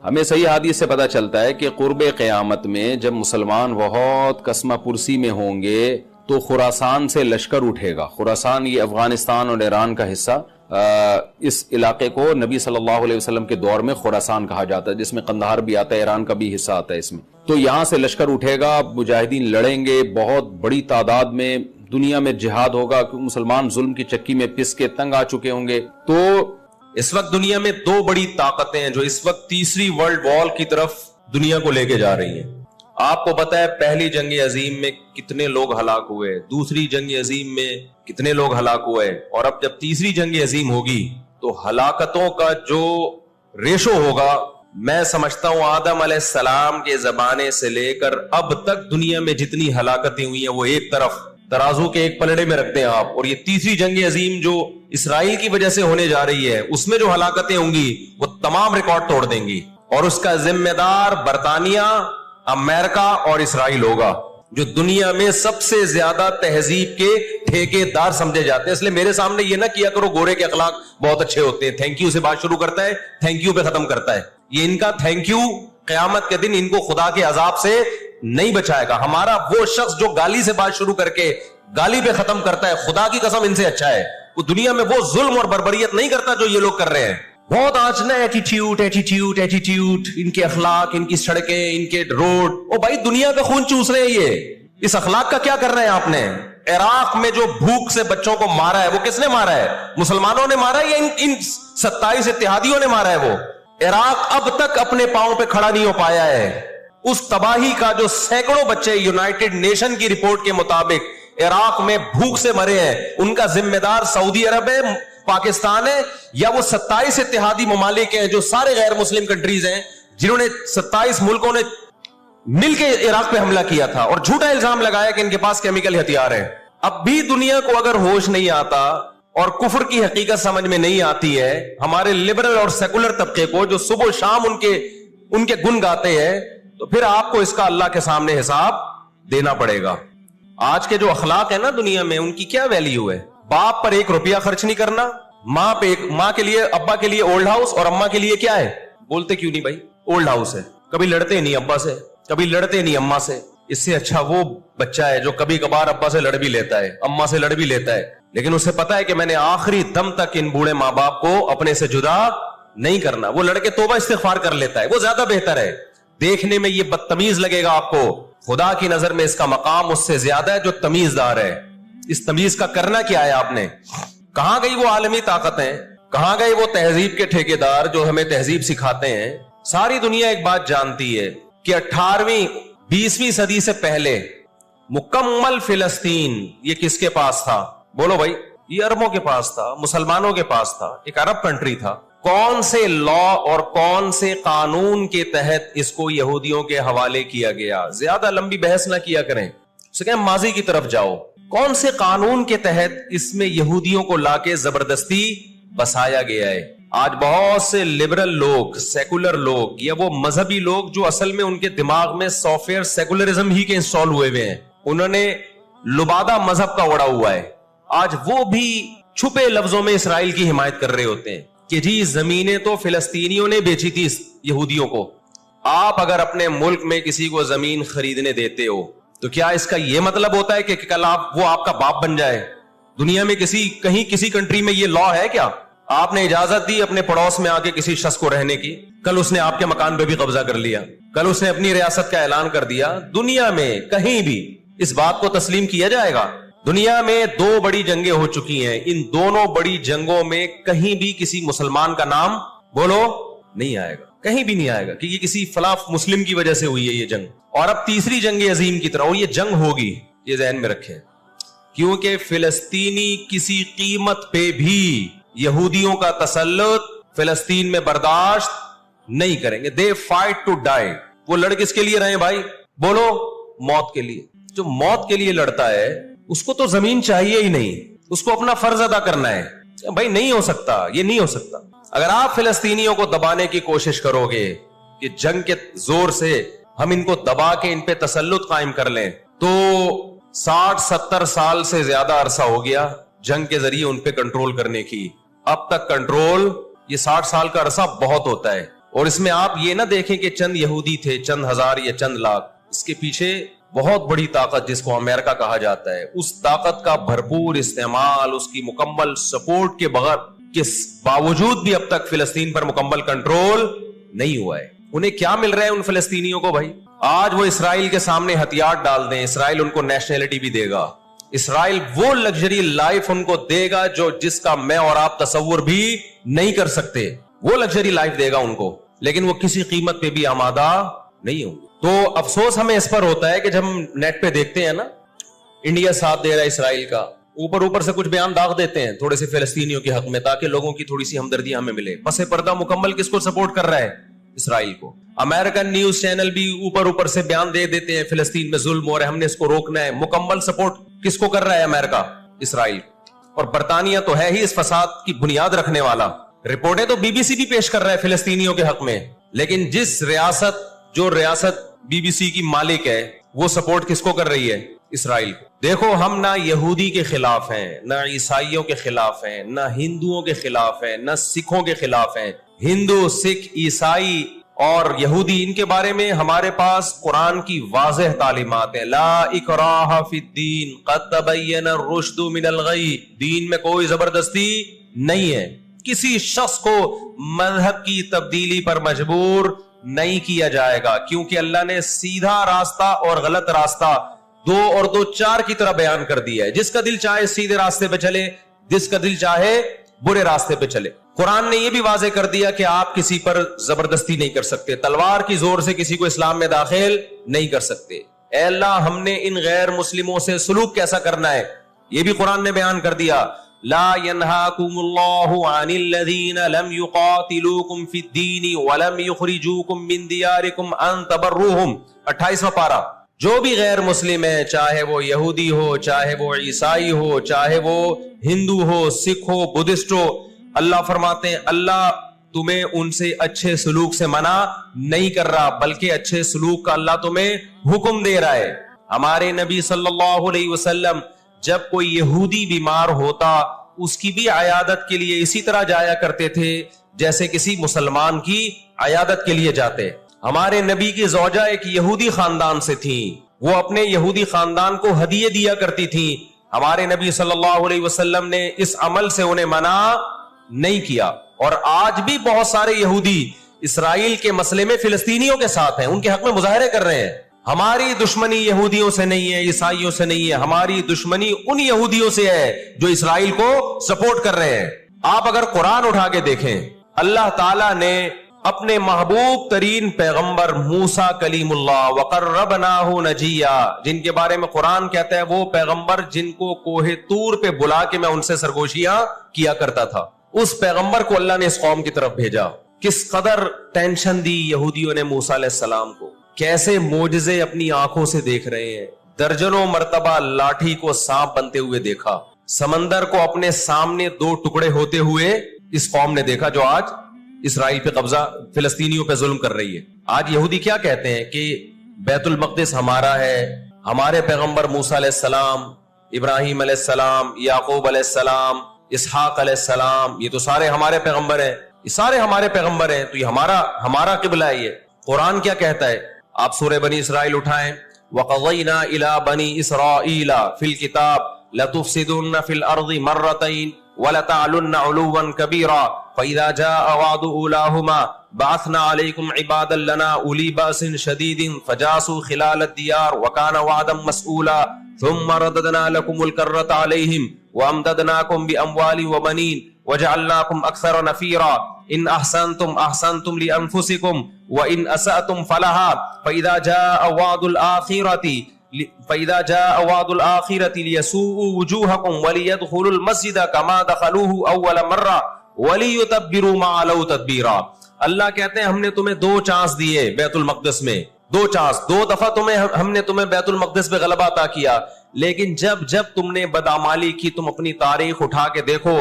ہمیں صحیح حدیث سے پتہ چلتا ہے کہ قرب قیامت میں جب مسلمان بہت کسمہ پرسی میں ہوں گے تو خراسان سے لشکر اٹھے گا. خراسان یہ افغانستان اور ایران کا حصہ، اس علاقے کو نبی صلی اللہ علیہ وسلم کے دور میں خراسان کہا جاتا ہے، جس میں قندھار بھی آتا ہے، ایران کا بھی حصہ آتا ہے اس میں. تو یہاں سے لشکر اٹھے گا، مجاہدین لڑیں گے بہت بڑی تعداد میں، دنیا میں جہاد ہوگا کیونکہ مسلمان ظلم کی چکی میں پس کے تنگ آ چکے ہوں گے. تو اس وقت دنیا میں دو بڑی طاقتیں ہیں جو اس وقت تیسری ورلڈ وار کی طرف دنیا کو لے کے جا رہی ہیں. آپ کو پتا ہے پہلی جنگ عظیم میں کتنے لوگ ہلاک ہوئے، دوسری جنگ عظیم میں کتنے لوگ ہلاک ہوئے، اور اب جب تیسری جنگ عظیم ہوگی تو ہلاکتوں کا جو ریشو ہوگا، میں سمجھتا ہوں آدم علیہ السلام کے زمانے سے لے کر اب تک دنیا میں جتنی ہلاکتیں ہوئی ہیں وہ ایک طرف ترازو کے ایک پلڑے میں رکھ دیں آپ، اور یہ تیسری جنگ عظیم جو اسرائیل کی وجہ سے ہونے جا رہی ہے اس میں جو ہلاکتیں ہوں گی وہ تمام ریکارڈ توڑ دیں گی، اور اس کا ذمہ دار برطانیہ، امریکہ اور اسرائیل ہوگا، جو دنیا میں سب سے زیادہ تہذیب کے ٹھیکے دار سمجھے جاتے ہیں. اس لیے میرے سامنے یہ نہ کیا کرو گورے کے اخلاق بہت اچھے ہوتے ہیں، تھینک یو سے بات شروع کرتا ہے، تھینک یو پہ ختم کرتا ہے. یہ ان کا تھینک یو قیامت کے دن ان کو خدا کے عذاب سے نہیں بچائے گا. ہمارا وہ شخص جو گالی سے بات شروع کر کے گالی پہ ختم کرتا ہے، خدا کی قسم ان سے اچھا ہے. وہ دنیا میں وہ ظلم اور بربریت نہیں کرتا جو یہ لوگ کر رہے ہیں. بہت آج نا ایٹیٹیوڈ ایٹیٹیوڈ ایٹیٹیوڈ، ان کے اخلاق، ان کی سڑکیں، ان کے روڈ. او بھائی دنیا کا خون چوس رہے ہیں یہ، اس اخلاق کا کیا کر رہے ہیں آپ نے؟ عراق میں جو بھوک سے بچوں کو مارا ہے وہ کس نے مارا ہے؟ مسلمانوں نے مارا ہے یا ان 27 اتحادیوں نے مارا ہے؟ وہ عراق اب تک اپنے پاؤں پہ کھڑا نہیں ہو پایا ہے. اس تباہی کا جو سینکڑوں بچے یونائٹڈ نیشن کی رپورٹ کے مطابق عراق میں بھوک سے مرے ہیں، ان کا ذمہ دار سعودی عرب ہے، پاکستان ہے، یا وہ 27 اتحادی ممالک ہیں جو سارے غیر مسلم کنٹریز ہیں جنہوں نے 27 ملکوں نے مل کے عراق پہ حملہ کیا تھا اور جھوٹا الزام لگایا کہ ان کے پاس کیمیکل ہتھیار ہے. اب بھی دنیا کو اگر ہوش نہیں آتا اور کفر کی حقیقت سمجھ میں نہیں آتی ہے، ہمارے لبرل اور سیکولر طبقے کو جو صبح و شام ان کے گن گاتے ہیں، تو پھر آپ کو اس کا اللہ کے سامنے حساب دینا پڑے گا. آج کے جو اخلاق ہیں نا دنیا میں، ان کی کیا ویلیو ہے؟ باپ پر 1 روپیہ خرچ نہیں کرنا، ماں کے لیے، ابا کے لیے اولڈ ہاؤس، اور اماں کے لیے کیا ہے؟ بولتے کیوں نہیں بھائی؟ اولڈ ہاؤس ہے. کبھی لڑتے نہیں ابا سے، کبھی لڑتے نہیں اماں سے. اس سے اچھا وہ بچہ ہے جو کبھی کبھار ابا سے لڑ بھی لیتا ہے، اماں سے لڑ بھی لیتا ہے، لیکن اسے پتا ہے کہ میں نے آخری دم تک ان بوڑھے ماں باپ کو اپنے سے جدا نہیں کرنا. وہ لڑ کے توبہ استغفار کر لیتا ہے، وہ زیادہ بہتر ہے. دیکھنے میں یہ بدتمیز لگے گا آپ کو، خدا کی نظر میں اس کا مقام اس سے زیادہ ہے جو تمیز دار ہے. اس تمیز کا کرنا کیا ہے آپ نے؟ کہاں گئی وہ عالمی طاقتیں؟ کہاں گئے وہ تہذیب کے ٹھیکیدار جو ہمیں تہذیب سکھاتے ہیں؟ ساری دنیا ایک بات جانتی ہے کہ 18ویں 20ویں صدی سے پہلے مکمل فلسطین یہ کس کے پاس تھا؟ بولو بھائی. یہ عربوں کے پاس تھا، مسلمانوں کے پاس تھا، ایک عرب کنٹری تھا. کون سے لا اور کون سے قانون کے تحت اس کو یہودیوں کے حوالے کیا گیا؟ زیادہ لمبی بحث نہ کیا کریں، اسے کہیں ماضی کی طرف جاؤ. کون سے قانون کے تحت اس میں یہودیوں کو لا کے زبردستی بسایا گیا ہے؟ آج بہت سے لبرل لوگ، سیکولر لوگ، یا وہ مذہبی لوگ جو اصل میں ان کے دماغ میں سافٹ ویئر سیکولرزم ہی کے انسٹال ہوئے ہوئے ہیں، انہوں نے لبادہ مذہب کا اڑا ہوا ہے. آج وہ بھی چھپے لفظوں میں اسرائیل کی حمایت کر رہے ہوتے ہیں کہ جی زمینیں تو فلسطینیوں نے بیچی تھی یہودیوں کو. آپ اگر اپنے ملک میں کسی کو زمین خریدنے دیتے ہو تو کیا اس کا یہ مطلب ہوتا ہے کہ کل وہ آپ کا باپ بن جائے؟ دنیا میں کہیں کسی کنٹری میں یہ لا ہے کیا؟ آپ نے اجازت دی اپنے پڑوس میں آ کے کسی شخص کو رہنے کی، کل اس نے آپ کے مکان پہ بھی قبضہ کر لیا، کل اس نے اپنی ریاست کا اعلان کر دیا. دنیا میں کہیں بھی اس بات کو تسلیم کیا جائے گا؟ دنیا میں 2 بڑی جنگیں ہو چکی ہیں، ان دونوں بڑی جنگوں میں کہیں بھی کسی مسلمان کا نام بولو نہیں آئے گا، کہیں بھی نہیں آئے گا کہ یہ کسی فلاں مسلم کی وجہ سے ہوئی ہے یہ جنگ. اور اب تیسری جنگ عظیم کی طرح، اور یہ جنگ ہوگی، یہ ذہن میں رکھیں، کیونکہ فلسطینی کسی قیمت پہ بھی یہودیوں کا تسلط فلسطین میں برداشت نہیں کریں گے. They fight to die. وہ لڑ کس کے لیے رہے بھائی؟ بولو موت کے لیے. جو موت کے لیے لڑتا ہے اس کو تو زمین چاہیے ہی نہیں، اس کو اپنا فرض ادا کرنا ہے. بھائی نہیں ہو سکتا، یہ نہیں ہو سکتا. اگر آپ فلسطینیوں کو دبانے کی کوشش کرو گے کہ جنگ کے زور سے ہم ان کو دبا کے ان پہ تسلط قائم کر لیں، تو 60-70 سال سے زیادہ عرصہ ہو گیا جنگ کے ذریعے ان پہ کنٹرول کرنے کی. اب تک کنٹرول، یہ 60 سال کا عرصہ بہت ہوتا ہے، اور اس میں آپ یہ نہ دیکھیں کہ چند یہودی تھے، چند ہزار یا چند لاکھ، اس کے پیچھے بہت بڑی طاقت جس کو امریکہ کہا جاتا ہے، اس طاقت کا بھرپور استعمال، اس کی مکمل سپورٹ کے بغیر کے باوجود بھی اب تک فلسطین پر مکمل کنٹرول نہیں ہوا ہے۔ انہیں کیا مل رہا ہے ان فلسطینیوں کو بھائی؟ آج وہ اسرائیل کے سامنے ہتھیار ڈال دیں، اسرائیل ان کو نیشنلٹی بھی دے گا، اسرائیل وہ لگژری لائف ان کو دے گا جس کا میں اور آپ تصور بھی نہیں کر سکتے، وہ لگژری لائف دے گا ان کو، لیکن وہ کسی قیمت پہ بھی آمادہ نہیں ہوں گے۔ تو افسوس ہمیں اس پر ہوتا ہے کہ جب ہم نیٹ پہ دیکھتے ہیں نا انڈیا ساتھ دے رہا ہے اسرائیل کا، اوپر سے کچھ بیان داغ دیتے ہیں تھوڑے سے فلسطینیوں کے حق میں تاکہ لوگوں کی تھوڑی سی ہمدردی ہمیں ملے، پس پردہ مکمل کس کو سپورٹ کر رہا ہے؟ اسرائیل کو۔ امریکن نیوز چینل بھی اوپر سے بیان دے دیتے ہیں فلسطین میں ظلم ہو رہا ہے، ہم نے اس کو روکنا ہے، مکمل سپورٹ کس کو کر رہا ہے؟ امریکہ، اسرائیل۔ اور برطانیہ تو ہے ہی اس فساد کی بنیاد رکھنے والا، رپورٹیں تو بی بی سی بھی پیش کر رہا ہے فلسطینیوں کے حق میں، لیکن جو ریاست بی بی سی کی مالک ہے وہ سپورٹ کس کو کر رہی ہے؟ اسرائیل کو۔ دیکھو ہم نہ یہودی کے خلاف ہیں، نہ عیسائیوں کے خلاف ہیں، نہ ہندوؤں کے خلاف ہیں، نہ سکھوں کے خلاف ہیں۔ ہندو، سکھ، عیسائی اور یہودی، ان کے بارے میں ہمارے پاس قرآن کی واضح تعلیمات ہیں، لا اکراہ فی الدین قد تبین الرشد من الغی، دین میں کوئی زبردستی نہیں ہے، کسی شخص کو مذہب کی تبدیلی پر مجبور نہیں کیا جائے گا، کیونکہ اللہ نے سیدھا راستہ اور غلط راستہ 2 اور 2 4 کی طرح بیان کر دیا ہے، جس کا دل چاہے سیدھے راستے پہ چلے، جس کا دل چاہے برے راستے پہ چلے۔ قرآن نے یہ بھی واضح کر دیا کہ آپ کسی پر زبردستی نہیں کر سکتے، تلوار کی زور سے کسی کو اسلام میں داخل نہیں کر سکتے۔ اے اللہ ہم نے ان غیر مسلموں سے سلوک کیسا کرنا ہے یہ بھی قرآن نے بیان کر دیا، لا ينهاكم الله عن الذين لم يقاتلوكم في الدين ولم يخرجوكم من دياركم ان تبروهم، 28واں پارہ۔ جو بھی غیر مسلم ہے، چاہے وہ یہودی ہو، چاہے وہ عیسائی ہو، چاہے وہ ہندو ہو، سکھ ہو، بدھسٹ ہو، اللہ فرماتے ہیں اللہ تمہیں ان سے اچھے سلوک سے منع نہیں کر رہا، بلکہ اچھے سلوک کا اللہ تمہیں حکم دے رہا ہے۔ ہمارے نبی صلی اللہ علیہ وسلم جب کوئی یہودی بیمار ہوتا اس کی بھی عیادت کے لیے اسی طرح جایا کرتے تھے جیسے کسی مسلمان کی عیادت کے لیے جاتے۔ ہمارے نبی کی زوجہ ایک یہودی خاندان سے تھیں، وہ اپنے یہودی خاندان کو ہدیے دیا کرتی تھیں، ہمارے نبی صلی اللہ علیہ وسلم نے اس عمل سے انہیں منع نہیں کیا۔ اور آج بھی بہت سارے یہودی اسرائیل کے مسئلے میں فلسطینیوں کے ساتھ ہیں، ان کے حق میں مظاہرے کر رہے ہیں۔ ہماری دشمنی یہودیوں سے نہیں ہے، عیسائیوں سے نہیں ہے، ہماری دشمنی ان یہودیوں سے ہے جو اسرائیل کو سپورٹ کر رہے ہیں۔ آپ اگر قرآن اٹھا کے دیکھیں، اللہ تعالیٰ نے اپنے محبوب ترین پیغمبر موسیٰ کلیم اللہ وقربناہ نجیہ، جن کے بارے میں قرآن کہتا ہے وہ پیغمبر جن کو کوہ طور پہ بلا کے میں ان سے سرگوشیاں کیا کرتا تھا، اس پیغمبر کو اللہ نے اس قوم کی طرف بھیجا۔ کس قدر ٹینشن دی یہودیوں نے موسیٰ علیہ السلام کو، کیسے معجزے اپنی آنکھوں سے دیکھ رہے ہیں، درجنوں مرتبہ لاٹھی کو سانپ بنتے ہوئے دیکھا، سمندر کو اپنے سامنے 2 ٹکڑے ہوتے ہوئے اس قوم نے دیکھا جو آج اسرائیل پہ قبضہ، فلسطینیوں پہ ظلم کر رہی ہے۔ آج یہودی کیا کہتے ہیں کہ بیت المقدس ہمارا ہے، ہمارے پیغمبر موسیٰ علیہ السلام، ابراہیم علیہ السلام، یعقوب علیہ السلام، اسحاق علیہ السلام، یہ تو سارے ہمارے پیغمبر ہیں، یہ سارے ہمارے پیغمبر ہیں، تو یہ ہمارا قبلہ ہے۔ یہ قرآن کیا کہتا ہے؟ آپ سورہ بنی اسرائیل اٹھائیں، وَقَضَيْنَا إِلَىٰ بَنِي إِسْرَائِيلَ فِي الْكِتَابِ لَتُفْسِدُنَّ فِي الْأَرْضِ مَرَّتَيْنِ وَلَتَعْلُنَّ عُلُوًّا كَبِيرًا فَإِذَا جَاءَ وَعْدُ أُولَاهُمَا بَعَثْنَا عَلَيْكُمْ عِبَادًا لَنَا أُولِي بَأْسٍ شَدِيدٍ فَجَاسُوا خِلَالَ الدِّيَارِ وَكَانَ وَعْدًا مَسْئُولًا ثُمَّ رَدَدْنَا لَكُمُ الْكَرَّةَ عَلَيْهِمْ وَأَمْدَدْنَاكُمْ بِأَمْوَالٍ وَبَنِينَ وَجَعَلْنَاكُمْ أَكْثَرَ نَفِيرًا إِنْ أَحْسَنْتُمْ أَحْسَنْتُمْ لِأَنفُسِكُمْ وَإِنْ أَسَأْتُمْ فَلَهَا فَإِذَا جَاءَ وَعْدُ الْآخِرَةِ لِيَسُوءُوا وُجُوهَكُمْ وَلِيَدْخُلُوا الْمَسْجِدَ كَمَا دَخَلُوهُ أَوَّلَ مَرَّةٍ وَلِيُتَبِّرُوا مَا عَلَوْا تَتْبِيرًا۔ اللہ کہتے ہیں ہم نے تمہیں 2 چانس دیے بیت المقدس میں، 2 چانس، 2 دفعہ ہم نے تمہیں بیت المقدس پہ غلبہ عطا کیا، لیکن جب تم نے بدعمالی کی، تم اپنی تاریخ اٹھا کے دیکھو،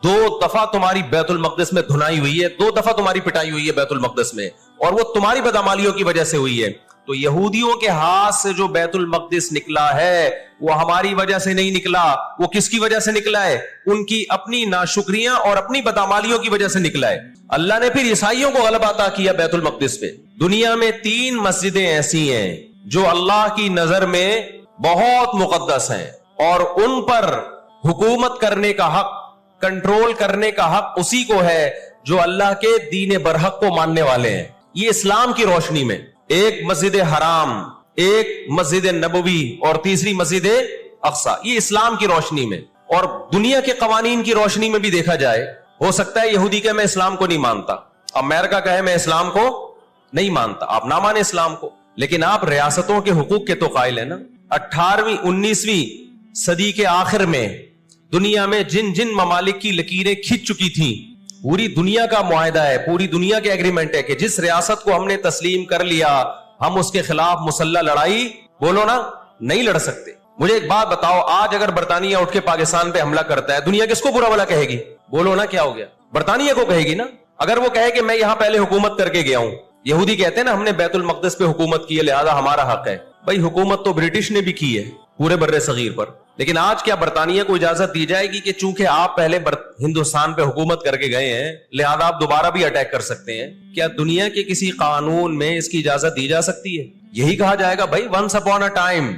2 دفعہ تمہاری بیت المقدس میں دھنائی ہوئی ہے، 2 دفعہ تمہاری پٹائی ہوئی ہے بیت المقدس میں، اور وہ تمہاری بدعمالیوں کی وجہ سے ہوئی ہے۔ تو تو یہودیوں کے ہاتھ سے جو بیت المقدس نکلا ہے وہ ہماری وجہ سے نہیں نکلا, وہ کس کی وجہ سے نکلا ہے؟ ان کی اپنی ناشکریاں اور اپنی بدعمالیوں کی وجہ سے نکلا ہے. اللہ نے پھر عیسائیوں کو غلبہ عطا کیا بیت المقدس پہ. دنیا میں 3 مسجدیں ایسی ہیں جو اللہ کی نظر میں بہت مقدس ہیں, اور ان پر حکومت کرنے کا حق, کنٹرول کرنے کا حق اسی کو ہے جو اللہ کے دین برحق کو ماننے والے ہیں. یہ اسلام کی روشنی میں ایک مسجد حرام, ایک مسجد نبوی اور تیسری مسجد اقصی, یہ اسلام کی روشنی میں. اور دنیا کے قوانین کی روشنی میں بھی دیکھا جائے, ہو سکتا ہے یہودی کہ میں اسلام کو نہیں مانتا, امریکہ کہے میں اسلام کو نہیں مانتا, آپ نہ مانے اسلام کو, لیکن آپ ریاستوں کے حقوق کے تو قائل ہیں نا. 18ویں 19ویں صدی کے آخر میں دنیا میں جن جن ممالک کی لکیریں کھنچ چکی تھیں, پوری دنیا کا معاہدہ ہے, پوری دنیا کے ایگریمنٹ ہے کہ جس ریاست کو ہم نے تسلیم کر لیا ہم اس کے خلاف مسلح لڑائی بولو نا نہیں لڑ سکتے. مجھے ایک بات بتاؤ, آج اگر برطانیہ اٹھ کے پاکستان پہ حملہ کرتا ہے دنیا کس کو برا بھلا کہے گی؟ بولو نا کیا ہو گیا؟ برطانیہ کو کہے گی نا. اگر وہ کہے کہ میں یہاں پہلے حکومت کر کے گیا ہوں, یہودی کہتے ہیں نا ہم نے بیت المقدس پہ حکومت کی ہے لہذا ہمارا حق ہے. بھائی حکومت تو برٹش نے بھی کی ہے پورے بر صغیر پر, لیکن آج کیا برطانیہ کو اجازت دی جائے گی کہ چونکہ آپ پہلے ہندوستان پہ حکومت کر کے گئے ہیں لہذا آپ دوبارہ بھی اٹیک کر سکتے ہیں؟ کیا دنیا کے کسی قانون میں اس کی اجازت دی جا سکتی ہے؟ یہی کہا جائے گا بھائی ونس اپون اے ٹائم,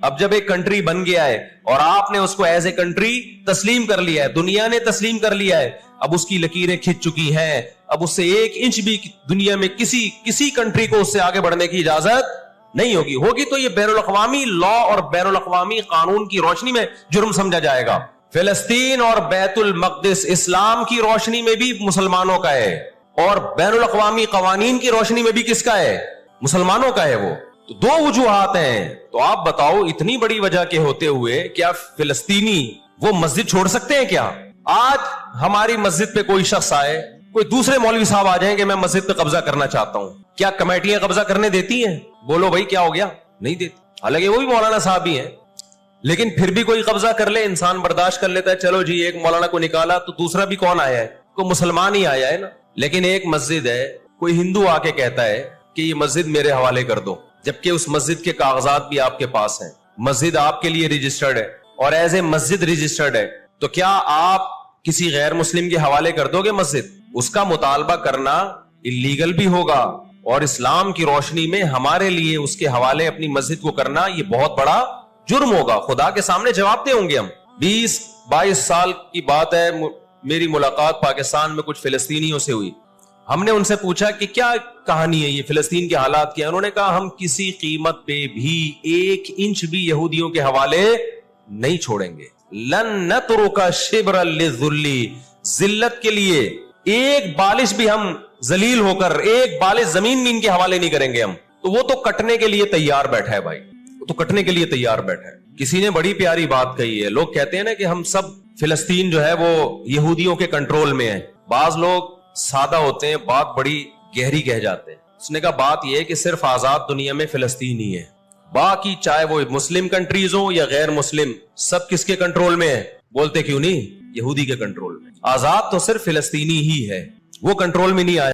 اب جب ایک کنٹری بن گیا ہے اور آپ نے اس کو ایز اے کنٹری تسلیم کر لیا ہے, دنیا نے تسلیم کر لیا ہے, اب اس کی لکیریں کھنچ چکی ہیں, اب اس سے 1 انچ بھی دنیا میں کسی کنٹری کو اس سے آگے بڑھنے کی اجازت نہیں ہوگی. ہوگی تو یہ بین الاقوامی لا اور بین الاقوامی قانون کی روشنی میں جرم سمجھا جائے گا. فلسطین اور بیت المقدس اسلام کی روشنی میں بھی مسلمانوں کا ہے, اور بین الاقوامی قوانین کی روشنی میں بھی کس کا ہے؟ مسلمانوں کا ہے. وہ تو 2 وجوہات ہیں. تو آپ بتاؤ اتنی بڑی وجہ کے ہوتے ہوئے کیا فلسطینی وہ مسجد چھوڑ سکتے ہیں کیا؟ آج ہماری مسجد پہ کوئی شخص آئے, کوئی دوسرے مولوی صاحب آ جائیں کہ میں مسجد پہ قبضہ کرنا چاہتا ہوں, کیا کمیٹیاں قبضہ کرنے دیتی ہیں؟ بولو بھائی کیا ہو گیا؟ نہیں دیتی. حالانکہ وہ بھی مولانا صاحب ہی ہیں, لیکن پھر بھی کوئی قبضہ کر لے انسان برداشت کر لیتا ہے. چلو جی ایک مولانا کو نکالا تو دوسرا بھی کون آیا ہے؟ کوئی مسلمان ہی آیا ہے نا. لیکن ایک مسجد ہے, کوئی ہندو آ کے کہتا ہے کہ یہ مسجد میرے حوالے کر دو, جبکہ اس مسجد کے کاغذات بھی آپ کے پاس ہیں, مسجد آپ کے لیے رجسٹرڈ ہے اور ایز اے مسجد رجسٹرڈ ہے, تو کیا آپ کسی غیر مسلم کے حوالے کر دو گے مسجد؟ اس کا مطالبہ کرنا اللیگل بھی ہوگا, اور اسلام کی روشنی میں ہمارے لیے اس کے حوالے اپنی مسجد کو کرنا یہ بہت بڑا جرم ہوگا. خدا کے سامنے جواب دیں ہوں گے ہم. 20-22 سال کی بات ہے, میری ملاقات پاکستان میں کچھ فلسطینیوں سے ہوئی. ہم نے ان سے پوچھا کہ کیا کہانی ہے, یہ فلسطین کے حالات کیا؟ انہوں نے کہا ہم کسی قیمت پہ بھی 1 انچ بھی یہودیوں کے حوالے نہیں چھوڑیں گے. لن نترک شبرا للذل, ذلت کے لیے 1 بالش بھی ہم ذلیل ہو کر 1 بالش زمین بھی ان کے حوالے نہیں کریں گے ہم. تو وہ تو کٹنے کے لیے تیار بیٹھا ہے بھائی, وہ تو کٹنے کے لیے تیار بیٹھا ہے. کسی نے بڑی پیاری بات کہی ہے, لوگ کہتے ہیں نا کہ ہم سب فلسطین جو ہے وہ یہودیوں کے کنٹرول میں ہے. بعض لوگ سادہ ہوتے ہیں, بات بڑی گہری کہہ جاتے ہیں. اس نے کہا بات یہ ہے کہ صرف آزاد دنیا میں فلسطین ہی ہے, باقی چاہے وہ مسلم کنٹریز ہوں یا غیر مسلم سب کس کے کنٹرول میں ہے؟ بولتے کیوں نہیں؟ یہودی کے کنٹرول میں. آزاد تو صرف فلسطینی ہی ہے, وہ کنٹرول میں نہیں آیا.